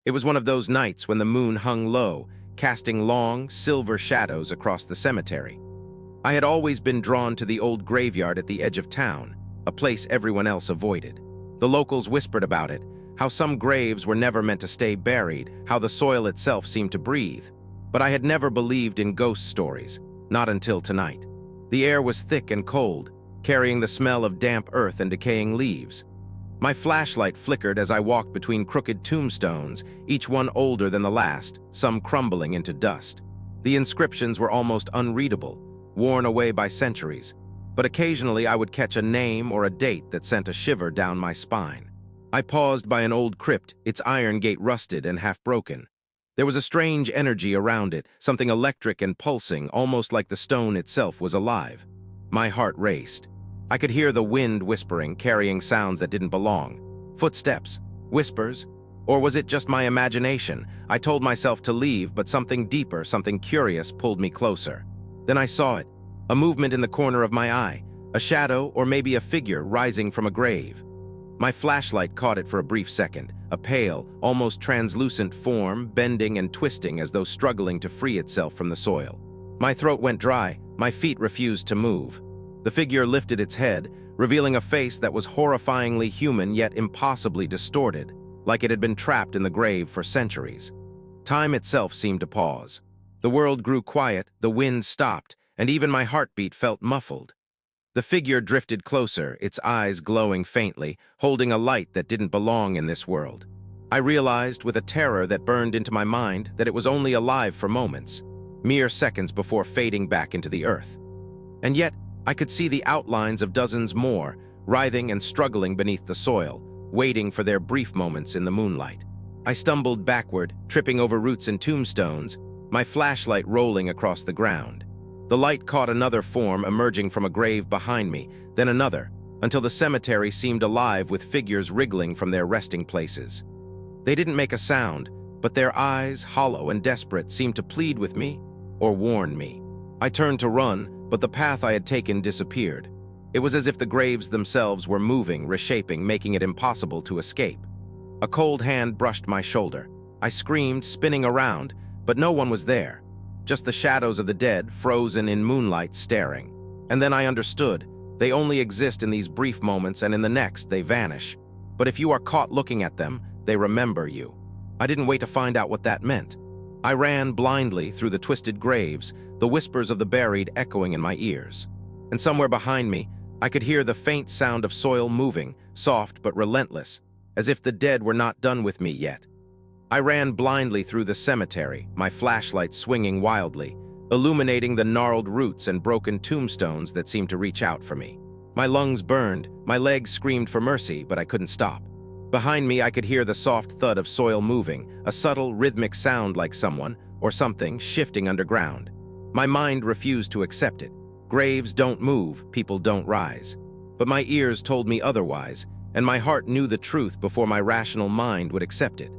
It was one of those nights when the moon hung low, casting long, silver shadows across the cemetery. I had always been drawn to the old graveyard at the edge of town, a place everyone else avoided. The locals whispered about it, how some graves were never meant to stay buried, how the soil itself seemed to breathe. But I had never believed in ghost stories, not until tonight. The air was thick and cold, carrying the smell of damp earth and decaying leaves. My flashlight flickered as I walked between crooked tombstones, each one older than the last, some crumbling into dust. The inscriptions were almost unreadable, worn away by centuries, but occasionally I would catch a name or a date that sent a shiver down my spine. I paused by an old crypt, its iron gate rusted and half broken. There was a strange energy around it, something electric and pulsing, almost like the stone itself was alive. My heart raced. I could hear the wind whispering, carrying sounds that didn't belong. Footsteps, whispers, or was it just my imagination? I told myself to leave, but something deeper, something curious pulled me closer. Then I saw it, a movement in the corner of my eye, a shadow or maybe a figure rising from a grave. My flashlight caught it for a brief second, a pale, almost translucent form bending and twisting as though struggling to free itself from the soil. My throat went dry, my feet refused to move. The figure lifted its head, revealing a face that was horrifyingly human yet impossibly distorted, like it had been trapped in the grave for centuries. Time itself seemed to pause. The world grew quiet, the wind stopped, and even my heartbeat felt muffled. The figure drifted closer, its eyes glowing faintly, holding a light that didn't belong in this world. I realized, with a terror that burned into my mind, that it was only alive for moments, mere seconds before fading back into the earth. And yet, I could see the outlines of dozens more, writhing and struggling beneath the soil, waiting for their brief moments in the moonlight. I stumbled backward, tripping over roots and tombstones, my flashlight rolling across the ground. The light caught another form emerging from a grave behind me, then another, until the cemetery seemed alive with figures wriggling from their resting places. They didn't make a sound, but their eyes, hollow and desperate, seemed to plead with me or warn me. I turned to run, but the path I had taken disappeared. It was as if the graves themselves were moving, reshaping, making it impossible to escape. A cold hand brushed my shoulder. I screamed, spinning around, but no one was there. Just the shadows of the dead, frozen in moonlight, staring. And then I understood. They only exist in these brief moments, and in the next, they vanish. But if you are caught looking at them, they remember you. I didn't wait to find out what that meant. I ran blindly through the twisted graves, the whispers of the buried echoing in my ears. And somewhere behind me, I could hear the faint sound of soil moving, soft but relentless, as if the dead were not done with me yet. I ran blindly through the cemetery, my flashlight swinging wildly, illuminating the gnarled roots and broken tombstones that seemed to reach out for me. My lungs burned, my legs screamed for mercy, but I couldn't stop. Behind me, I could hear the soft thud of soil moving, a subtle, rhythmic sound like someone, or something, shifting underground. My mind refused to accept it. Graves don't move, people don't rise. But my ears told me otherwise, and my heart knew the truth before my rational mind would accept it.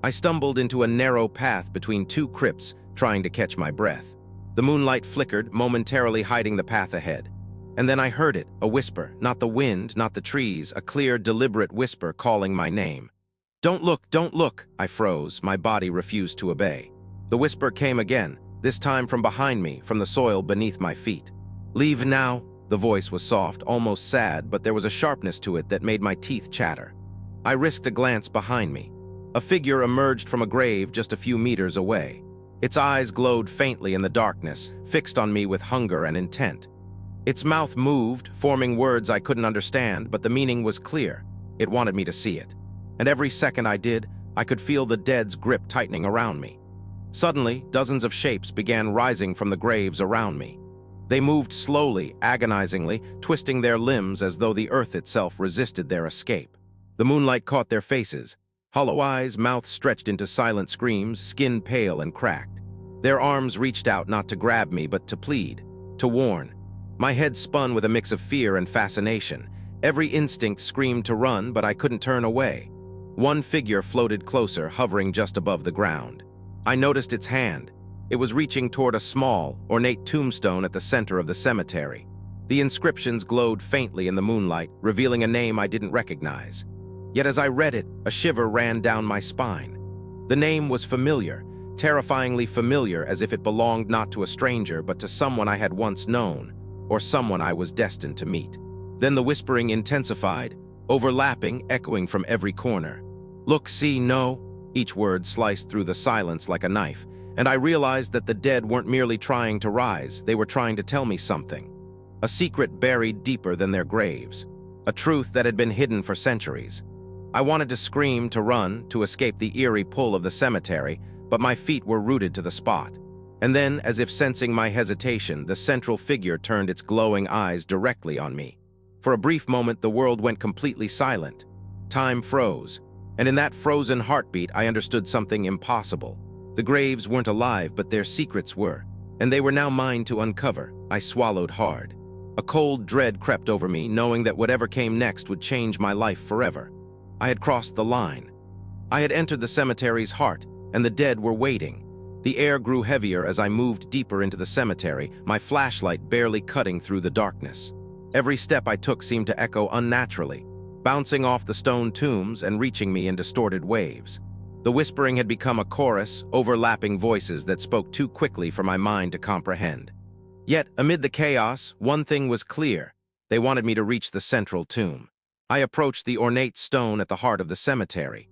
I stumbled into a narrow path between two crypts, trying to catch my breath. The moonlight flickered, momentarily hiding the path ahead. And then I heard it, a whisper, not the wind, not the trees, a clear, deliberate whisper calling my name. "Don't look, don't look!" I froze, my body refused to obey. The whisper came again, this time from behind me, from the soil beneath my feet. "Leave now." The voice was soft, almost sad, but there was a sharpness to it that made my teeth chatter. I risked a glance behind me. A figure emerged from a grave just a few meters away. Its eyes glowed faintly in the darkness, fixed on me with hunger and intent. Its mouth moved, forming words I couldn't understand, but the meaning was clear. It wanted me to see it. And every second I did, I could feel the dead's grip tightening around me. Suddenly, dozens of shapes began rising from the graves around me. They moved slowly, agonizingly, twisting their limbs as though the earth itself resisted their escape. The moonlight caught their faces. Hollow eyes, mouths stretched into silent screams, skin pale and cracked. Their arms reached out not to grab me, but to plead, to warn. My head spun with a mix of fear and fascination. Every instinct screamed to run, but I couldn't turn away. One figure floated closer, hovering just above the ground. I noticed its hand. It was reaching toward a small, ornate tombstone at the center of the cemetery. The inscriptions glowed faintly in the moonlight, revealing a name I didn't recognize. Yet as I read it, a shiver ran down my spine. The name was familiar, terrifyingly familiar, as if it belonged not to a stranger but to someone I had once known, or someone I was destined to meet. Then the whispering intensified, overlapping, echoing from every corner. "Look, see, no," each word sliced through the silence like a knife, and I realized that the dead weren't merely trying to rise, they were trying to tell me something. A secret buried deeper than their graves. A truth that had been hidden for centuries. I wanted to scream, to run, to escape the eerie pull of the cemetery, but my feet were rooted to the spot. And then, as if sensing my hesitation, the central figure turned its glowing eyes directly on me. For a brief moment, the world went completely silent. Time froze, and in that frozen heartbeat, I understood something impossible. The graves weren't alive, but their secrets were, and they were now mine to uncover. I swallowed hard. A cold dread crept over me, knowing that whatever came next would change my life forever. I had crossed the line. I had entered the cemetery's heart, and the dead were waiting. The air grew heavier as I moved deeper into the cemetery, my flashlight barely cutting through the darkness. Every step I took seemed to echo unnaturally, bouncing off the stone tombs and reaching me in distorted waves. The whispering had become a chorus, overlapping voices that spoke too quickly for my mind to comprehend. Yet, amid the chaos, one thing was clear. They wanted me to reach the central tomb. I approached the ornate stone at the heart of the cemetery.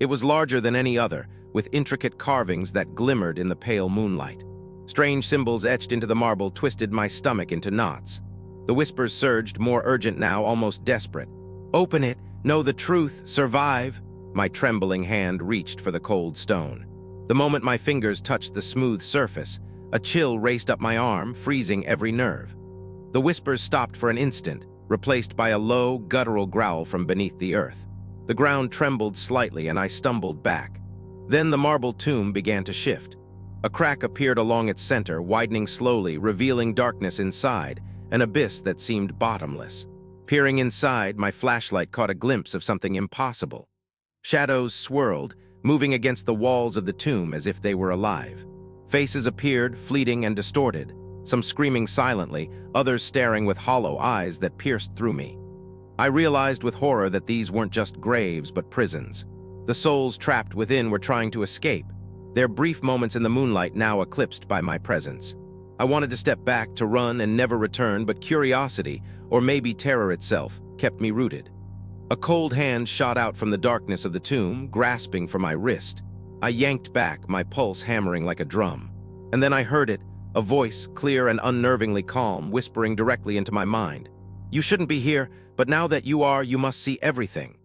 It was larger than any other, with intricate carvings that glimmered in the pale moonlight. Strange symbols etched into the marble twisted my stomach into knots. The whispers surged, more urgent now, almost desperate. "Open it! Know the truth! Survive!" My trembling hand reached for the cold stone. The moment my fingers touched the smooth surface, a chill raced up my arm, freezing every nerve. The whispers stopped for an instant, replaced by a low, guttural growl from beneath the earth. The ground trembled slightly and I stumbled back. Then the marble tomb began to shift. A crack appeared along its center, widening slowly, revealing darkness inside, an abyss that seemed bottomless. Peering inside, my flashlight caught a glimpse of something impossible. Shadows swirled, moving against the walls of the tomb as if they were alive. Faces appeared, fleeting and distorted, some screaming silently, others staring with hollow eyes that pierced through me. I realized with horror that these weren't just graves, but prisons. The souls trapped within were trying to escape, their brief moments in the moonlight now eclipsed by my presence. I wanted to step back, to run and never return, but curiosity, or maybe terror itself, kept me rooted. A cold hand shot out from the darkness of the tomb, grasping for my wrist. I yanked back, my pulse hammering like a drum. And then I heard it, a voice, clear and unnervingly calm, whispering directly into my mind. "You shouldn't be here, but now that you are, you must see everything."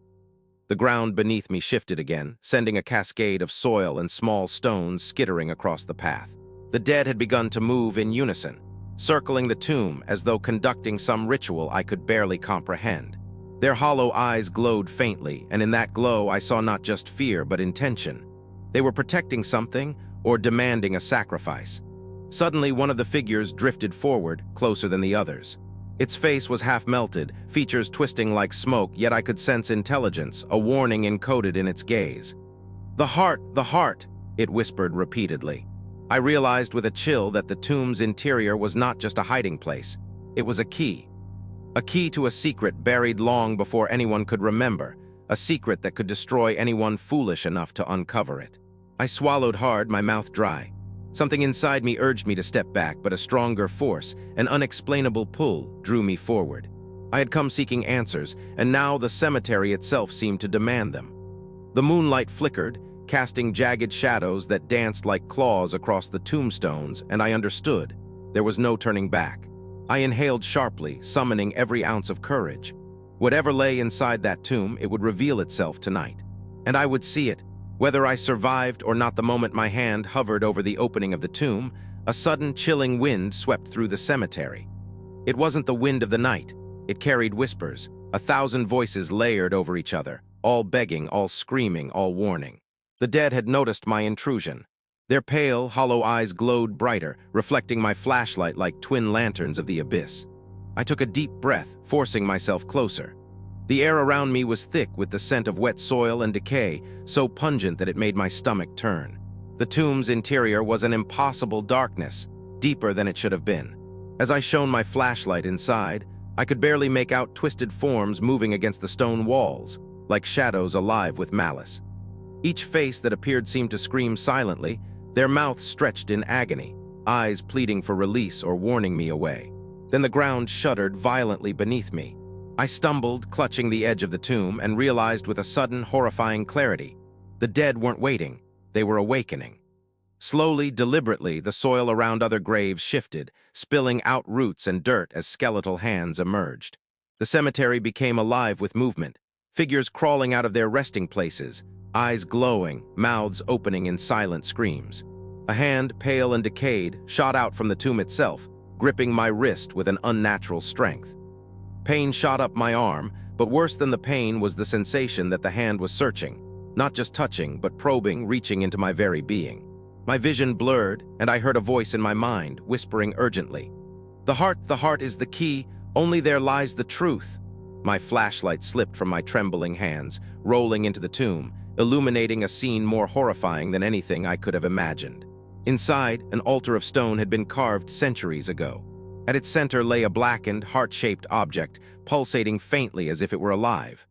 The ground beneath me shifted again, sending a cascade of soil and small stones skittering across the path. The dead had begun to move in unison, circling the tomb as though conducting some ritual I could barely comprehend. Their hollow eyes glowed faintly, and in that glow I saw not just fear but intention. They were protecting something or demanding a sacrifice. Suddenly, one of the figures drifted forward, closer than the others. Its face was half-melted, features twisting like smoke, yet I could sense intelligence, a warning encoded in its gaze. The heart," it whispered repeatedly. I realized with a chill that the tomb's interior was not just a hiding place. It was a key. A key to a secret buried long before anyone could remember, a secret that could destroy anyone foolish enough to uncover it. I swallowed hard, my mouth dry. Something inside me urged me to step back, but a stronger force, an unexplainable pull, drew me forward. I had come seeking answers, and now the cemetery itself seemed to demand them. The moonlight flickered, casting jagged shadows that danced like claws across the tombstones, and I understood. There was no turning back. I inhaled sharply, summoning every ounce of courage. Whatever lay inside that tomb, it would reveal itself tonight. And I would see it, whether I survived or not. The moment my hand hovered over the opening of the tomb, a sudden chilling wind swept through the cemetery. It wasn't the wind of the night. It carried whispers, 1,000 voices layered over each other, all begging, all screaming, all warning. The dead had noticed my intrusion. Their pale, hollow eyes glowed brighter, reflecting my flashlight like twin lanterns of the abyss. I took a deep breath, forcing myself closer. The air around me was thick with the scent of wet soil and decay, so pungent that it made my stomach turn. The tomb's interior was an impossible darkness, deeper than it should have been. As I shone my flashlight inside, I could barely make out twisted forms moving against the stone walls, like shadows alive with malice. Each face that appeared seemed to scream silently, their mouths stretched in agony, eyes pleading for release or warning me away. Then the ground shuddered violently beneath me. I stumbled, clutching the edge of the tomb, and realized with a sudden, horrifying clarity. The dead weren't waiting, they were awakening. Slowly, deliberately, the soil around other graves shifted, spilling out roots and dirt as skeletal hands emerged. The cemetery became alive with movement, figures crawling out of their resting places, eyes glowing, mouths opening in silent screams. A hand, pale and decayed, shot out from the tomb itself, gripping my wrist with an unnatural strength. Pain shot up my arm, but worse than the pain was the sensation that the hand was searching, not just touching, but probing, reaching into my very being. My vision blurred, and I heard a voice in my mind, whispering urgently, the heart is the key, only there lies the truth." My flashlight slipped from my trembling hands, rolling into the tomb, illuminating a scene more horrifying than anything I could have imagined. Inside, an altar of stone had been carved centuries ago. At its center lay a blackened, heart-shaped object, pulsating faintly as if it were alive.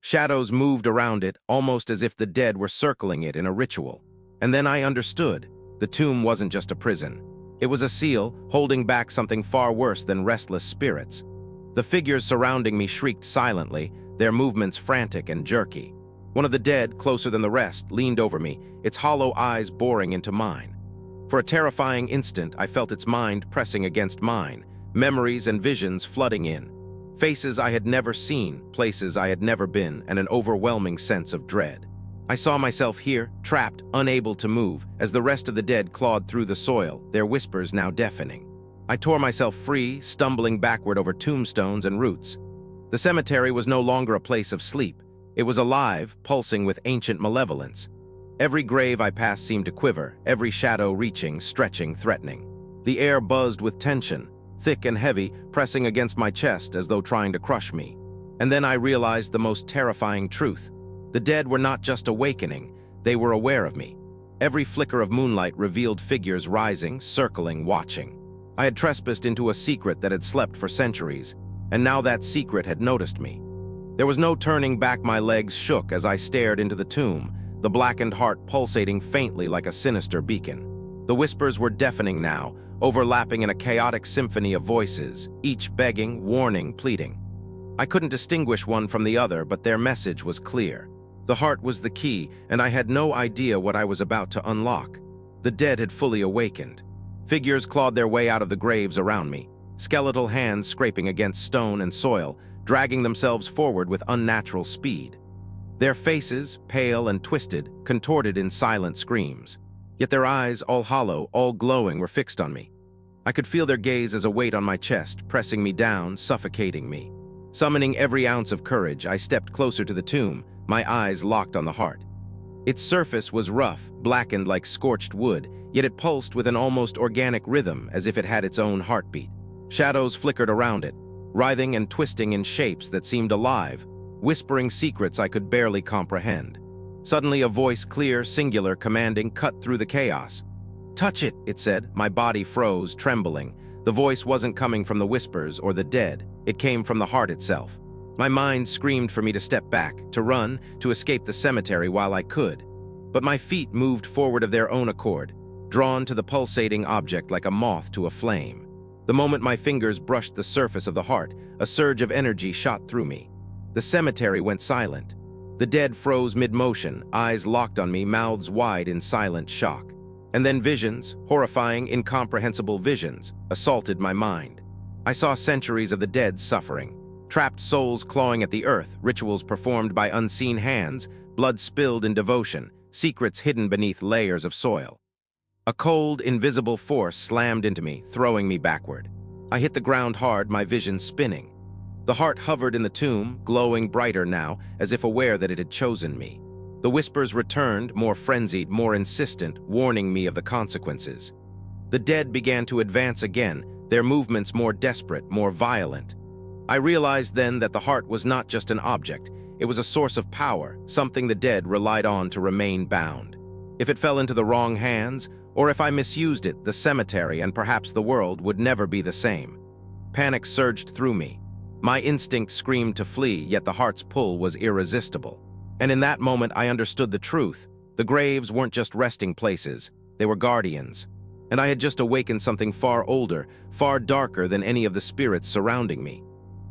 Shadows moved around it, almost as if the dead were circling it in a ritual. And then I understood. The tomb wasn't just a prison. It was a seal, holding back something far worse than restless spirits. The figures surrounding me shrieked silently, their movements frantic and jerky. One of the dead, closer than the rest, leaned over me, its hollow eyes boring into mine. For a terrifying instant, I felt its mind pressing against mine, memories and visions flooding in. Faces I had never seen, places I had never been, and an overwhelming sense of dread. I saw myself here, trapped, unable to move, as the rest of the dead clawed through the soil, their whispers now deafening. I tore myself free, stumbling backward over tombstones and roots. The cemetery was no longer a place of sleep. It was alive, pulsing with ancient malevolence. Every grave I passed seemed to quiver, every shadow reaching, stretching, threatening. The air buzzed with tension, thick and heavy, pressing against my chest as though trying to crush me. And then I realized the most terrifying truth. The dead were not just awakening, they were aware of me. Every flicker of moonlight revealed figures rising, circling, watching. I had trespassed into a secret that had slept for centuries, and now that secret had noticed me. There was no turning back. My legs shook as I stared into the tomb, the blackened heart pulsating faintly like a sinister beacon. The whispers were deafening now, overlapping in a chaotic symphony of voices, each begging, warning, pleading. I couldn't distinguish one from the other, but their message was clear. The heart was the key, and I had no idea what I was about to unlock. The dead had fully awakened. Figures clawed their way out of the graves around me, skeletal hands scraping against stone and soil, dragging themselves forward with unnatural speed. Their faces, pale and twisted, contorted in silent screams. Yet their eyes, all hollow, all glowing, were fixed on me. I could feel their gaze as a weight on my chest, pressing me down, suffocating me. Summoning every ounce of courage, I stepped closer to the tomb, my eyes locked on the heart. Its surface was rough, blackened like scorched wood, yet it pulsed with an almost organic rhythm, as if it had its own heartbeat. Shadows flickered around it, writhing and twisting in shapes that seemed alive, whispering secrets I could barely comprehend. Suddenly a voice, clear, singular, commanding, cut through the chaos. "Touch it," it said. My body froze, trembling. The voice wasn't coming from the whispers or the dead. It came from the heart itself. My mind screamed for me to step back, to run, to escape the cemetery while I could. But my feet moved forward of their own accord, drawn to the pulsating object like a moth to a flame. The moment my fingers brushed the surface of the heart, a surge of energy shot through me. The cemetery went silent. The dead froze mid-motion, eyes locked on me, mouths wide in silent shock. And then visions, horrifying, incomprehensible visions, assaulted my mind. I saw centuries of the dead suffering. Trapped souls clawing at the earth, rituals performed by unseen hands, blood spilled in devotion, secrets hidden beneath layers of soil. A cold, invisible force slammed into me, throwing me backward. I hit the ground hard, my vision spinning. The heart hovered in the tomb, glowing brighter now, as if aware that it had chosen me. The whispers returned, more frenzied, more insistent, warning me of the consequences. The dead began to advance again, their movements more desperate, more violent. I realized then that the heart was not just an object, it was a source of power, something the dead relied on to remain bound. If it fell into the wrong hands, or if I misused it, the cemetery and perhaps the world would never be the same. Panic surged through me. My instinct screamed to flee, yet the heart's pull was irresistible. And in that moment I understood the truth. The graves weren't just resting places, they were guardians. And I had just awakened something far older, far darker than any of the spirits surrounding me.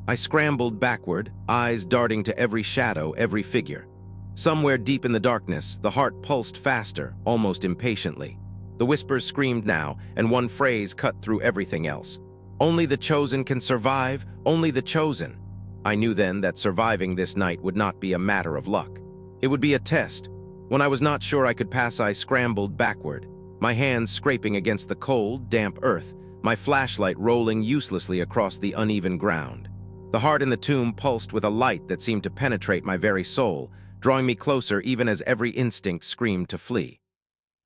I scrambled backward, eyes darting to every shadow, every figure. Somewhere deep in the darkness, the heart pulsed faster, almost impatiently. The whispers screamed now, and one phrase cut through everything else. Only the chosen can survive, only the chosen. I knew then that surviving this night would not be a matter of luck. It would be a test. When I was not sure I could pass, I scrambled backward, my hands scraping against the cold, damp earth, my flashlight rolling uselessly across the uneven ground. The heart in the tomb pulsed with a light that seemed to penetrate my very soul, drawing me closer even as every instinct screamed to flee.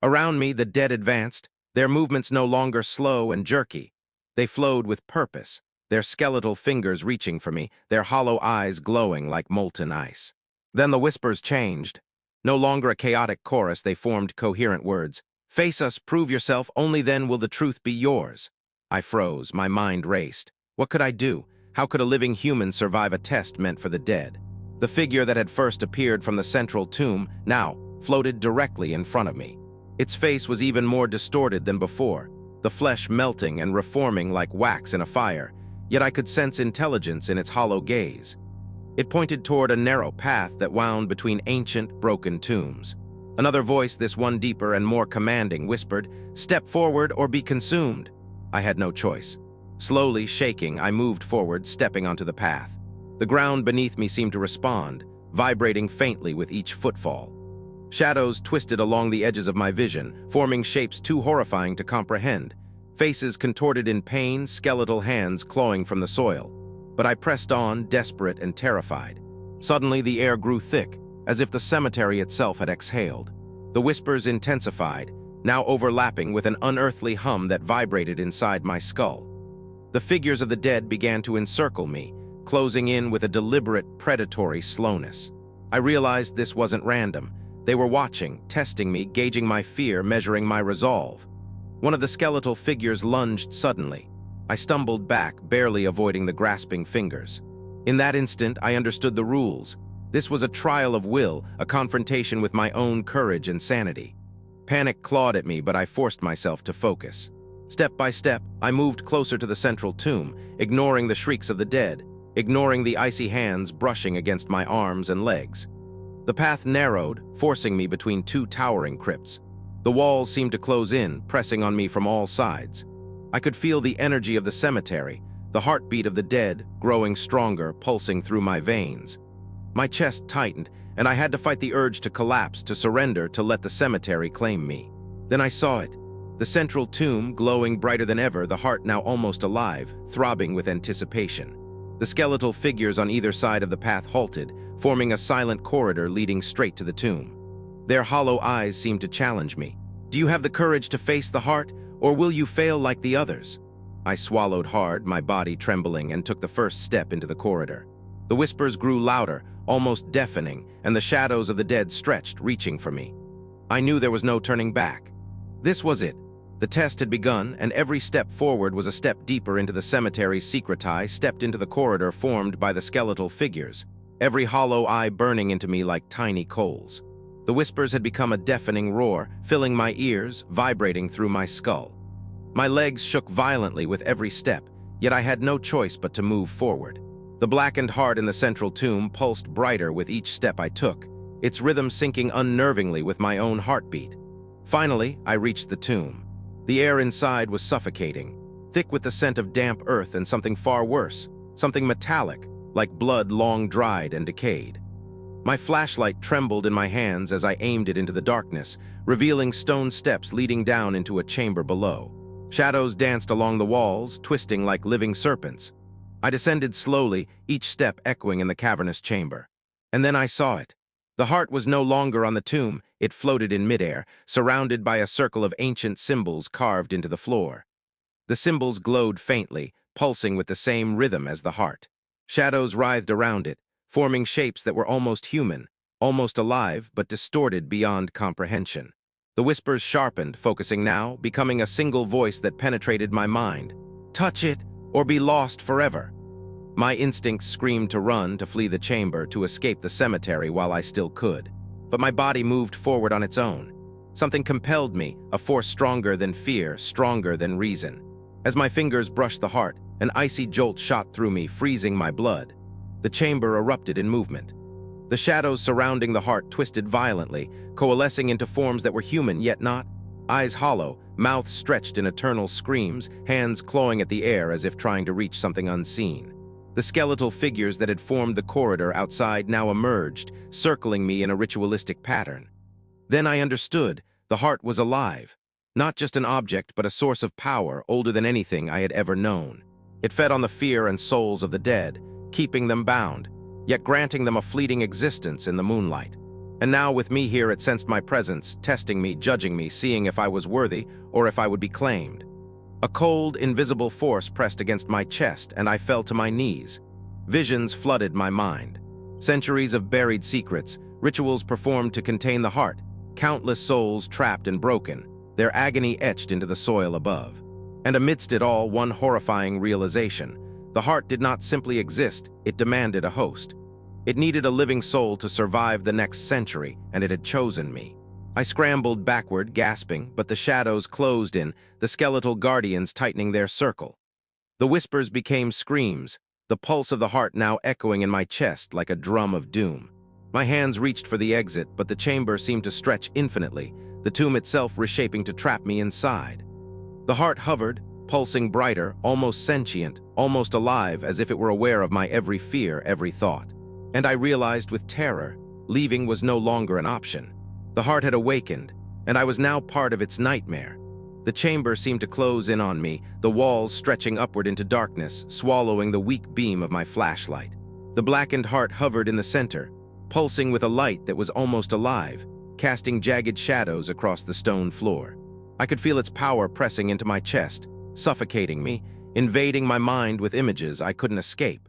Around me, the dead advanced, their movements no longer slow and jerky. They flowed with purpose, their skeletal fingers reaching for me, their hollow eyes glowing like molten ice. Then the whispers changed. No longer a chaotic chorus, they formed coherent words. Face us, prove yourself, only then will the truth be yours. I froze, my mind raced. What could I do? How could a living human survive a test meant for the dead? The figure that had first appeared from the central tomb now floated directly in front of me. Its face was even more distorted than before, the flesh melting and reforming like wax in a fire, yet I could sense intelligence in its hollow gaze. It pointed toward a narrow path that wound between ancient, broken tombs. Another voice, this one deeper and more commanding, whispered, "Step forward or be consumed." I had no choice. Slowly, shaking, I moved forward, stepping onto the path. The ground beneath me seemed to respond, vibrating faintly with each footfall. Shadows twisted along the edges of my vision, forming shapes too horrifying to comprehend. Faces contorted in pain, skeletal hands clawing from the soil. But I pressed on, desperate and terrified. Suddenly, the air grew thick, as if the cemetery itself had exhaled. The whispers intensified, now overlapping with an unearthly hum that vibrated inside my skull. The figures of the dead began to encircle me, closing in with a deliberate, predatory slowness. I realized this wasn't random. They were watching, testing me, gauging my fear, measuring my resolve. One of the skeletal figures lunged suddenly. I stumbled back, barely avoiding the grasping fingers. In that instant, I understood the rules. This was a trial of will, a confrontation with my own courage and sanity. Panic clawed at me, but I forced myself to focus. Step by step, I moved closer to the central tomb, ignoring the shrieks of the dead, ignoring the icy hands brushing against my arms and legs. The path narrowed, forcing me between two towering crypts. The walls seemed to close in, pressing on me from all sides. I could feel the energy of the cemetery, the heartbeat of the dead, growing stronger, pulsing through my veins. My chest tightened, and I had to fight the urge to collapse, to surrender, to let the cemetery claim me. Then I saw it. The central tomb, glowing brighter than ever, the heart now almost alive, throbbing with anticipation. The skeletal figures on either side of the path halted, forming a silent corridor leading straight to the tomb. Their hollow eyes seemed to challenge me. Do you have the courage to face the heart, or will you fail like the others? I swallowed hard, my body trembling, and took the first step into the corridor. The whispers grew louder, almost deafening, and the shadows of the dead stretched, reaching for me. I knew there was no turning back. This was it. The test had begun, and every step forward was a step deeper into the cemetery's secret. I stepped into the corridor formed by the skeletal figures, every hollow eye burning into me like tiny coals. The whispers had become a deafening roar, filling my ears, vibrating through my skull. My legs shook violently with every step, yet I had no choice but to move forward. The blackened heart in the central tomb pulsed brighter with each step I took, its rhythm syncing unnervingly with my own heartbeat. Finally, I reached the tomb. The air inside was suffocating, thick with the scent of damp earth and something far worse, something metallic, like blood long dried and decayed. My flashlight trembled in my hands as I aimed it into the darkness, revealing stone steps leading down into a chamber below. Shadows danced along the walls, twisting like living serpents. I descended slowly, each step echoing in the cavernous chamber. And then I saw it. The heart was no longer on the tomb, it floated in midair, surrounded by a circle of ancient symbols carved into the floor. The symbols glowed faintly, pulsing with the same rhythm as the heart. Shadows writhed around it, forming shapes that were almost human, almost alive, but distorted beyond comprehension. The whispers sharpened, focusing now, becoming a single voice that penetrated my mind. Touch it, or be lost forever. My instincts screamed to run, to flee the chamber, to escape the cemetery while I still could. but my body moved forward on its own. Something compelled me, a force stronger than fear, stronger than reason. As my fingers brushed the heart, an icy jolt shot through me, freezing my blood. The chamber erupted in movement. The shadows surrounding the heart twisted violently, coalescing into forms that were human yet not. Eyes hollow, mouth stretched in eternal screams, hands clawing at the air as if trying to reach something unseen. The skeletal figures that had formed the corridor outside now emerged, circling me in a ritualistic pattern. Then I understood. The heart was alive. Not just an object, but a source of power older than anything I had ever known. It fed on the fear and souls of the dead, keeping them bound, yet granting them a fleeting existence in the moonlight. And now with me here it sensed my presence, testing me, judging me, seeing if I was worthy or if I would be claimed. A cold, invisible force pressed against my chest, and I fell to my knees. Visions flooded my mind. Centuries of buried secrets, rituals performed to contain the heart, countless souls trapped and broken, their agony etched into the soil above. And amidst it all, one horrifying realization. The heart did not simply exist, it demanded a host. It needed a living soul to survive the next century, and it had chosen me. I scrambled backward, gasping, but the shadows closed in, the skeletal guardians tightening their circle. The whispers became screams, the pulse of the heart now echoing in my chest like a drum of doom. My hands reached for the exit, but the chamber seemed to stretch infinitely, the tomb itself reshaping to trap me inside. The heart hovered, pulsing brighter, almost sentient, almost alive, as if it were aware of my every fear, every thought. And I realized with terror, leaving was no longer an option. The heart had awakened, and I was now part of its nightmare. The chamber seemed to close in on me, the walls stretching upward into darkness, swallowing the weak beam of my flashlight. The blackened heart hovered in the center, pulsing with a light that was almost alive, casting jagged shadows across the stone floor. I could feel its power pressing into my chest, suffocating me, invading my mind with images I couldn't escape.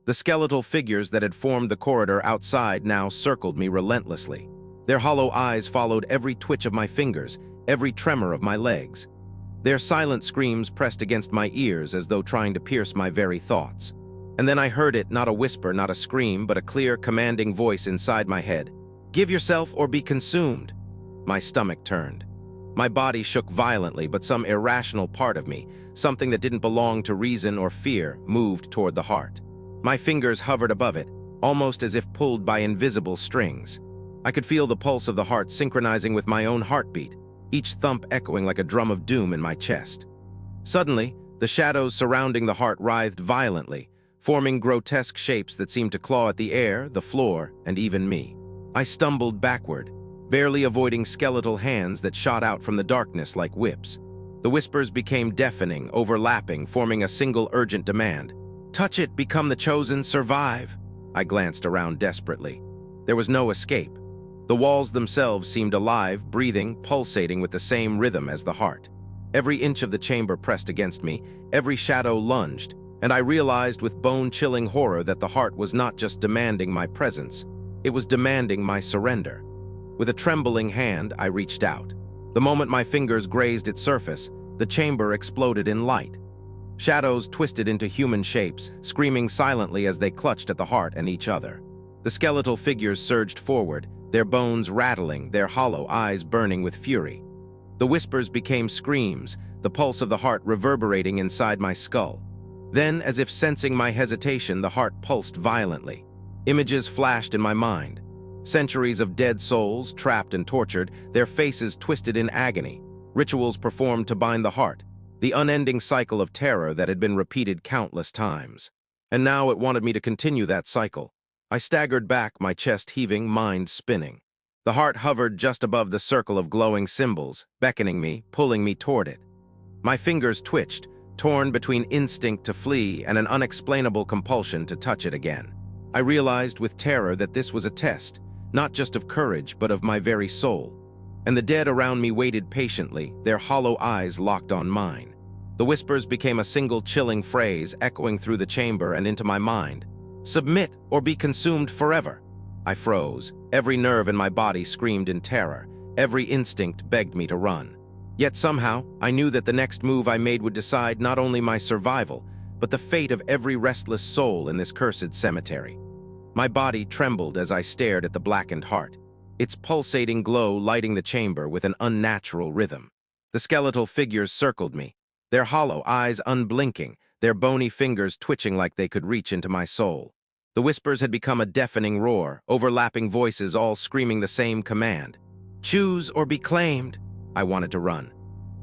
The skeletal figures that had formed the corridor outside now circled me relentlessly. Their hollow eyes followed every twitch of my fingers, every tremor of my legs. Their silent screams pressed against my ears as though trying to pierce my very thoughts. And then I heard it, not a whisper, not a scream, but a clear, commanding voice inside my head. "Give yourself or be consumed." My stomach turned. My body shook violently, but some irrational part of me, something that didn't belong to reason or fear, moved toward the heart. My fingers hovered above it, almost as if pulled by invisible strings. I could feel the pulse of the heart synchronizing with my own heartbeat, each thump echoing like a drum of doom in my chest. Suddenly, the shadows surrounding the heart writhed violently, forming grotesque shapes that seemed to claw at the air, the floor, and even me. I stumbled backward, barely avoiding skeletal hands that shot out from the darkness like whips. The whispers became deafening, overlapping, forming a single urgent demand. "Touch it, become the chosen, survive." I glanced around desperately. There was no escape. The walls themselves seemed alive, breathing, pulsating with the same rhythm as the heart. Every inch of the chamber pressed against me, every shadow lunged, and I realized with bone-chilling horror that the heart was not just demanding my presence, it was demanding my surrender. With a trembling hand, I reached out. The moment my fingers grazed its surface, the chamber exploded in light. Shadows twisted into human shapes, screaming silently as they clutched at the heart and each other. The skeletal figures surged forward, their bones rattling, their hollow eyes burning with fury. The whispers became screams, the pulse of the heart reverberating inside my skull. Then, as if sensing my hesitation, the heart pulsed violently. Images flashed in my mind. Centuries of dead souls, trapped and tortured, their faces twisted in agony. Rituals performed to bind the heart. The unending cycle of terror that had been repeated countless times. And now it wanted me to continue that cycle. I staggered back, my chest heaving, mind spinning. The heart hovered just above the circle of glowing symbols, beckoning me, pulling me toward it. My fingers twitched, torn between instinct to flee and an unexplainable compulsion to touch it again. I realized with terror that this was a test, not just of courage, but of my very soul. And the dead around me waited patiently, their hollow eyes locked on mine. The whispers became a single chilling phrase echoing through the chamber and into my mind. "Submit or be consumed forever." I froze. Every nerve in my body screamed in terror. Every instinct begged me to run. Yet somehow, I knew that the next move I made would decide not only my survival, but the fate of every restless soul in this cursed cemetery. My body trembled as I stared at the blackened heart. its pulsating glow lighting the chamber with an unnatural rhythm. The skeletal figures circled me, their hollow eyes unblinking, their bony fingers twitching like they could reach into my soul. The whispers had become a deafening roar, overlapping voices all screaming the same command. Choose or be claimed. I wanted to run.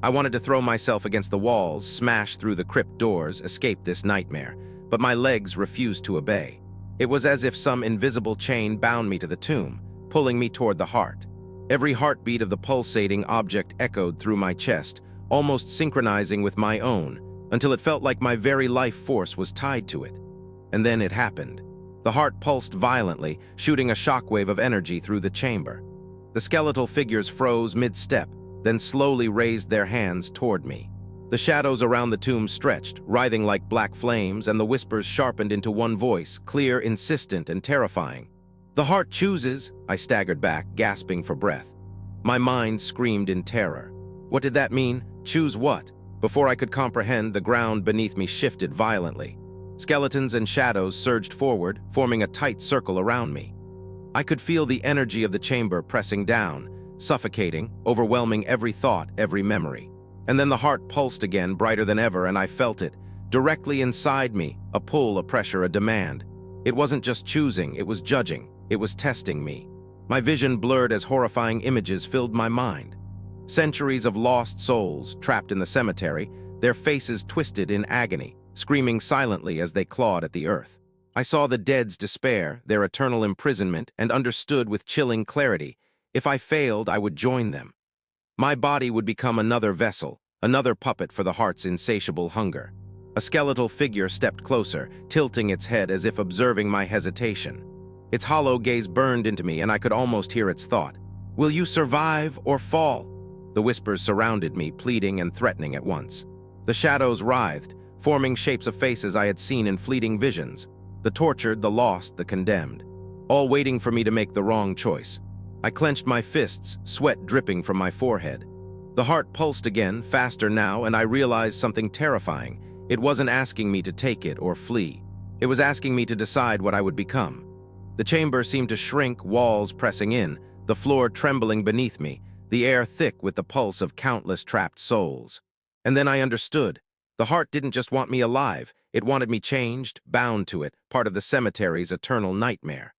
I wanted to throw myself against the walls, smash through the crypt doors, escape this nightmare, but my legs refused to obey. It was as if some invisible chain bound me to the tomb, pulling me toward the heart. Every heartbeat of the pulsating object echoed through my chest, almost synchronizing with my own, until it felt like my very life force was tied to it. And then it happened. The heart pulsed violently, shooting a shockwave of energy through the chamber. The skeletal figures froze mid-step, then slowly raised their hands toward me. The shadows around the tomb stretched, writhing like black flames, and the whispers sharpened into one voice, clear, insistent, and terrifying. The heart chooses. I staggered back, gasping for breath. My mind screamed in terror. What did that mean? Choose what? Before I could comprehend, the ground beneath me shifted violently. Skeletons and shadows surged forward, forming a tight circle around me. I could feel the energy of the chamber pressing down, suffocating, overwhelming every thought, every memory. And then the heart pulsed again, brighter than ever, and I felt it. Directly inside me, a pull, a pressure, a demand. It wasn't just choosing, it was judging. It was testing me. My vision blurred as horrifying images filled my mind. Centuries of lost souls, trapped in the cemetery, their faces twisted in agony, screaming silently as they clawed at the earth. I saw the dead's despair, their eternal imprisonment, and understood with chilling clarity, if I failed, I would join them. My body would become another vessel, another puppet for the heart's insatiable hunger. A skeletal figure stepped closer, tilting its head as if observing my hesitation. Its hollow gaze burned into me, and I could almost hear its thought. Will you survive or fall? The whispers surrounded me, pleading and threatening at once. The shadows writhed, forming shapes of faces I had seen in fleeting visions. The tortured, the lost, the condemned. All waiting for me to make the wrong choice. I clenched my fists, sweat dripping from my forehead. The heart pulsed again, faster now, and I realized something terrifying. It wasn't asking me to take it or flee. It was asking me to decide what I would become. The chamber seemed to shrink, walls pressing in, the floor trembling beneath me, the air thick with the pulse of countless trapped souls. And then I understood. The heart didn't just want me alive, it wanted me changed, bound to it, part of the cemetery's eternal nightmare.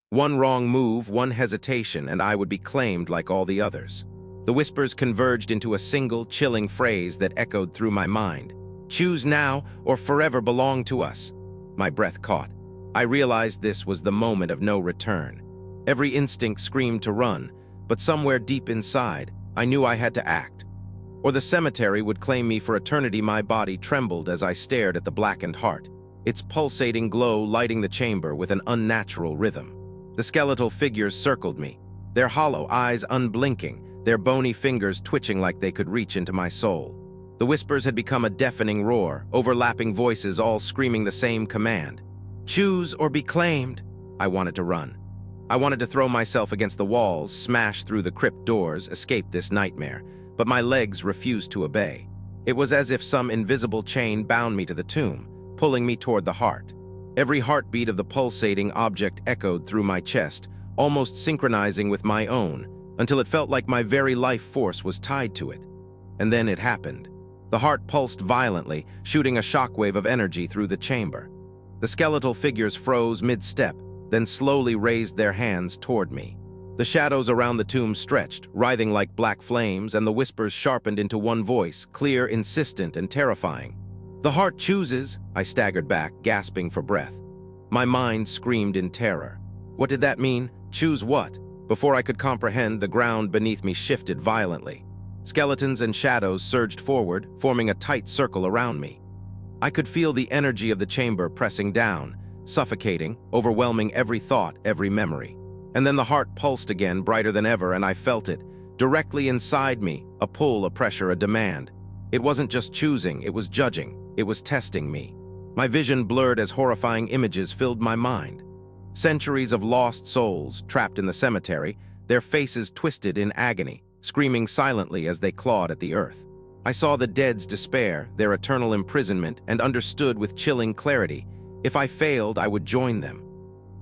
One wrong move, one hesitation, and I would be claimed like all the others. The whispers converged into a single, chilling phrase that echoed through my mind. Choose now, or forever belong to us. My breath caught. I realized this was the moment of no return. Every instinct screamed to run, but somewhere deep inside, I knew I had to act. Or the cemetery would claim me for eternity. My body trembled as I stared at the blackened heart, its pulsating glow lighting the chamber with an unnatural rhythm. The skeletal figures circled me, their hollow eyes unblinking, their bony fingers twitching like they could reach into my soul. The whispers had become a deafening roar, overlapping voices all screaming the same command. Choose or be claimed. I wanted to run. I wanted to throw myself against the walls, smash through the crypt doors, escape this nightmare, but my legs refused to obey. It was as if some invisible chain bound me to the tomb, pulling me toward the heart. Every heartbeat of the pulsating object echoed through my chest, almost synchronizing with my own, until it felt like my very life force was tied to it. And then it happened. The heart pulsed violently, shooting a shockwave of energy through the chamber. The skeletal figures froze mid-step, then slowly raised their hands toward me. The shadows around the tomb stretched, writhing like black flames, and the whispers sharpened into one voice, clear, insistent, and terrifying. The heart chooses. I staggered back, gasping for breath. My mind screamed in terror. What did that mean? Choose what? Before I could comprehend, the ground beneath me shifted violently. Skeletons and shadows surged forward, forming a tight circle around me. I could feel the energy of the chamber pressing down, suffocating, overwhelming every thought, every memory. And then the heart pulsed again, brighter than ever, and I felt it. Directly inside me, a pull, a pressure, a demand. It wasn't just choosing, it was judging. It was testing me. My vision blurred as horrifying images filled my mind. Centuries of lost souls, trapped in the cemetery, their faces twisted in agony, screaming silently as they clawed at the earth. I saw the dead's despair, their eternal imprisonment, and understood with chilling clarity, if I failed, I would join them.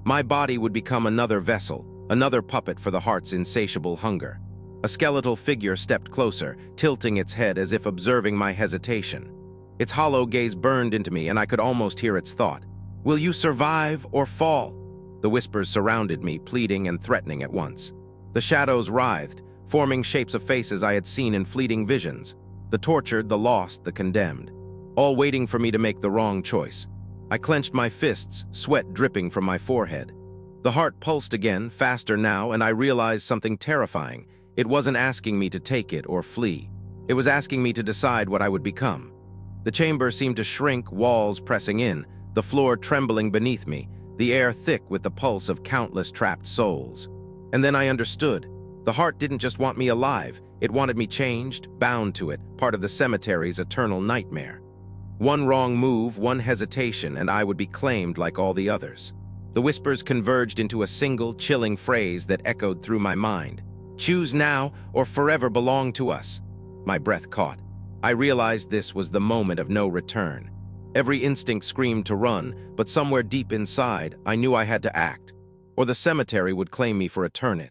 My body would become another vessel, another puppet for the heart's insatiable hunger. A skeletal figure stepped closer, tilting its head as if observing my hesitation. Its hollow gaze burned into me, and I could almost hear its thought. "Will you survive or fall?" The whispers surrounded me, pleading and threatening at once. The shadows writhed, forming shapes of faces I had seen in fleeting visions. The tortured, the lost, the condemned. All waiting for me to make the wrong choice. I clenched my fists, sweat dripping from my forehead. The heart pulsed again, faster now, and I realized something terrifying. It wasn't asking me to take it or flee. It was asking me to decide what I would become. The chamber seemed to shrink, walls pressing in, the floor trembling beneath me, the air thick with the pulse of countless trapped souls. And then I understood. The heart didn't just want me alive, it wanted me changed, bound to it, part of the cemetery's eternal nightmare. One wrong move, one hesitation, and I would be claimed like all the others. The whispers converged into a single, chilling phrase that echoed through my mind. "Choose now, or forever belong to us." My breath caught. I realized this was the moment of no return. Every instinct screamed to run, but somewhere deep inside, I knew I had to act, or the cemetery would claim me for eternity.